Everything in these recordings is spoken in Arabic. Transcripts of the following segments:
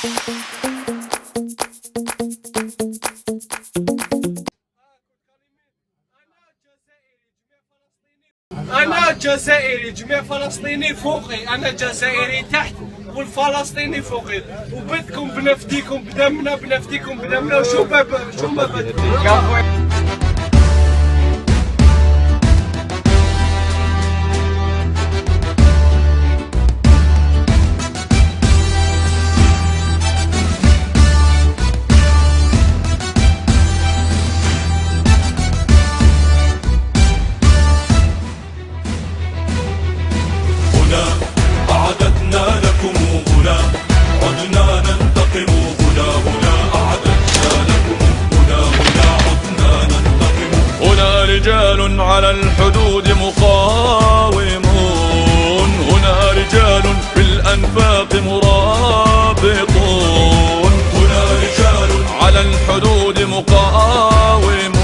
أنا جزائري، جميع فلسطيني فوقي، أنا جزائري تحت والفلسطيني فوقي، وبدكم بنفديكم بدمنا، بنفديكم بدمنا، وشو ما بدكم. أعددنا لكم هنا، عدنا ننتقم هنا، أعددنا لكم هنا، عدنا ننتقم هنا. رجال على الحدود مقاومون، هنا رجال في الأنفاق مرابطون، هنا رجال على الحدود مقاومون،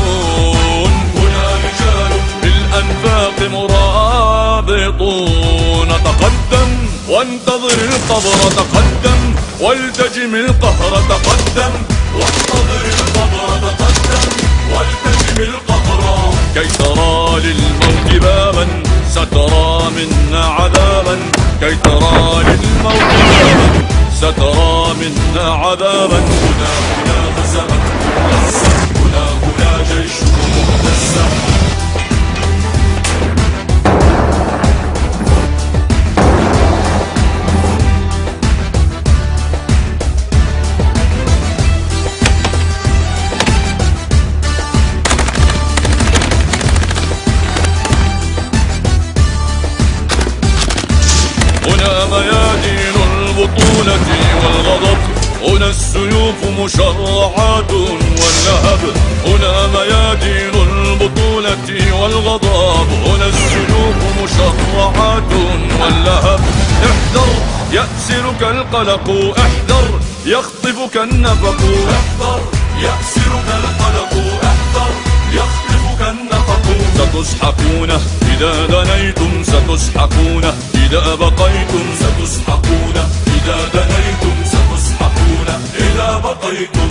هنا رجال في الأنفاق مرابطون. تقدم وانتظر القبر، تقدم والتجم القهر، تقدم وانتظر القبر، تقدم والتجم القهر. كي ترى للموت بابا سترى منا عذابا، كي ترى للموت بابا سترى منا عذابا. هنا غزمت غزت، هنا جيشكم مهتزا. هنا ميادين البطولة والغضب، هنا السيوف مشرعات واللهب، هنا ميادين البطولة والغضب، هنا السيوف مشرعات واللهب. احذر يأسرك القلق، احذر يخطفك النفق، احذر يأسرك القلق، احذر يخطفك النفق. ستسحقون إذا دنيتم، ستسحقون إذا بقيتم، ستسحقون إذا دنيتم، ستسحقون إذا بقيتم.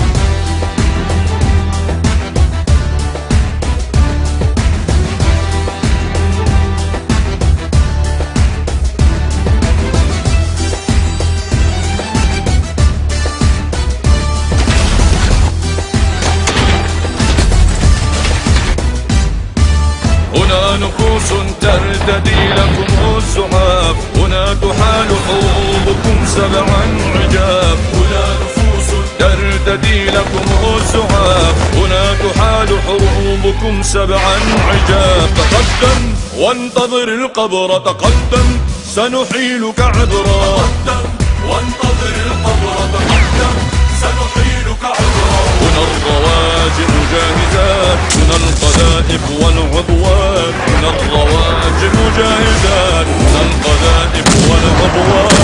هنا نفوس ترتدي لكم الزحاف، هنا تحال حروبكم سبعا عجاف، هنا نفوس ترتدي لكم الزحاف، هنا تحال حروبكم سبعا عجاف. تقدم وانتظر القبر، تقدم سنحيلك عبرا، تقدم وانتظر القبر، تقدم سنحيلك عبرا. هنا الرواجم جاهزات، هنا القذائف والعبوات، هنا الرواجم جاهزات، هنا القذائف والعبوات.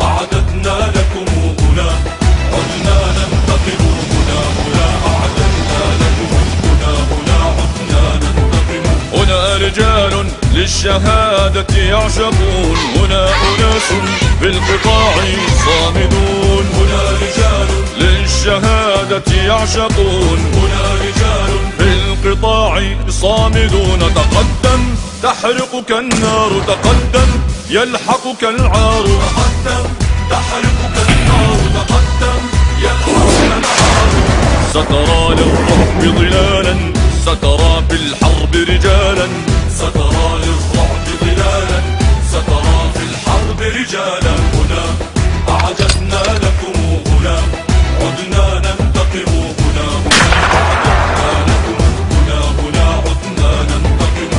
أعددنا لكم هنا، عدنا ننتقم هنا، أعددنا لكم هنا، عدنا ننتقم. هنا رجال للشهادة يعشقون، هنا أناس في القطاع صامدون، هنا رجال للشهادة يعشقون، هنا رجال في القطاع صامدون. تقدم تحرقك النار، تقدم يلحقك العار، تقدم تحرقك النار، تقدم يلحقك العار. سترى للرعب ظلالا، سترى في الحرب رجالا، سترى للرعب ظلالا، سترى في الحرب رجالا. هنا أعجبنا لكم هنا، عدنا ننتقم هنا، أعجبنا لكم هنا، عدنا ننتقم.